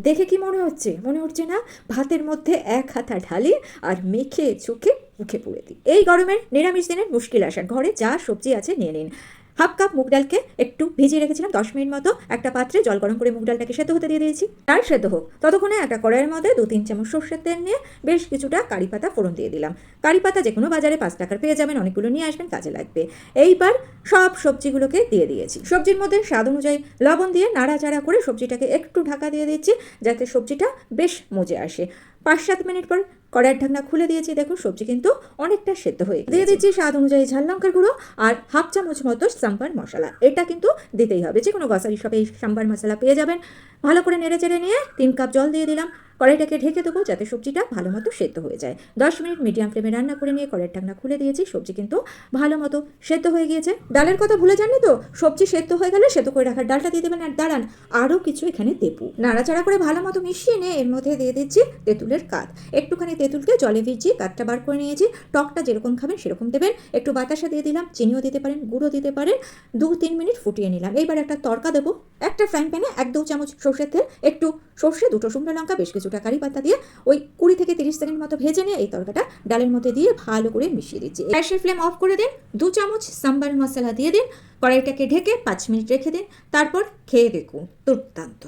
দেখে কি মনে হচ্ছে? মনে হচ্ছে না ভাতের মধ্যে এক হাতা ঢালি আর মেখে চুখে মুখে পুড়ে দিই। এই গরমের নিরামিষ দিনের মুশকিল আসান, ঘরে যা সবজি আছে নিয়ে নিন। হাফ কাপ মুগ ডালকে একটু ভিজিয়ে রেখেছিলাম 10 মিনিট মতো, একটা পাত্রে জল গরম করে মুগ ডালটাকে সেদ্ধ হতে দিয়ে দিয়েছি। ডাল সেদ্ধ হোক ততক্ষণে একটা কড়াইয়ের মধ্যে 2-3 চামচ সর্ষের তেল নিয়ে বেশ কিছুটা কারি পাতা ফোড়ন দিয়ে দিলাম। কারি পাতা যে কোনো বাজারে 5 টাকার পেয়ে যাবেন, অনেকগুলো নিয়ে আসবেন, কাজে লাগবে। এইবার সব সবজিগুলোকে দিয়ে দিয়েছি। সবজির মধ্যে স্বাদ অনুযায়ী লবণ দিয়ে নাড়াচাড়া করে সবজিটাকে একটু ঢাকা দিয়ে দিচ্ছি যাতে সবজিটা বেশ মজে আসে। 5-7 মিনিট পর কড়াইয়ের ঢাকনা খুলে দিয়েছি, দেখুন সবজি কিন্তু অনেকটা সেদ্ধ হয়ে দিয়ে দিচ্ছি স্বাদ অনুযায়ী ঝাল লঙ্কার গুঁড়ো আর হাফ চামচ মতো সাম্বার মশলা। এটা কিন্তু দিতেই হবে, যে কোনো গ্রসারি শপে এই সাম্বার মশলা পেয়ে যাবেন। ভালো করে নেড়ে চেড়ে নিয়ে 3 কাপ জল দিয়ে দিলাম। কড়াইটাকে ঢেকে দেবো যাতে সবজিটা ভালো মতো সেদ্ধ হয়ে যায়। 10 মিনিট মিডিয়াম ফ্লেমে রান্না করে নিয়ে কড়াইয়ের ঢাকনা খুলে দিয়েছি, সবজি কিন্তু ভালো মতো সেদ্ধ হয়ে গিয়েছে। ডালের কথা ভুলে যাননি তো, সবজি সেদ্ধ হয়ে গেলে সেদ্ধ করে রাখার ডালটা দিয়ে দেবেন। আর দাঁড়ান, আরও কিছু এখানে দেবো। নাড়াচাড়া করে ভালো মতো মিশিয়ে নিয়ে এর মধ্যে দিয়ে দিচ্ছি তেঁতুলের কাঠ। একটুখানি তেঁতুলকে জলে ভিজিয়ে কাঠটা বার করে নিয়েছি। টকটা যেরকম খাবেন সেরকম দেবেন। একটু বাতাসা দিয়ে দিলাম, চিনিও দিতে পারেন, গুঁড়ো দিতে পারেন। 2-3 মিনিট ফুটিয়ে নিলাম। এইবার একটা তড়কা দেবো। একটা ফ্রাইং প্যানে 1-2 চামচ সর্ষের তেল, একটু সর্ষে, 2টো শুকনো লঙ্কা, বেশ কিছুটা কারি পাতা দিয়ে ওই 20-30 সেকেন্ড মতো ভেজে নিয়ে এই তরকাটা ডালের মধ্যে দিয়ে ভালো করে মিশিয়ে দিচ্ছি। গ্যাসের ফ্লেম অফ করে দিন। 2 চামচ সাম্বার মশলা দিয়ে দিন। কড়াইটাকে ঢেকে 5 মিনিট রেখে দিন। তারপর খেয়ে দেখুন, দুর্দান্ত।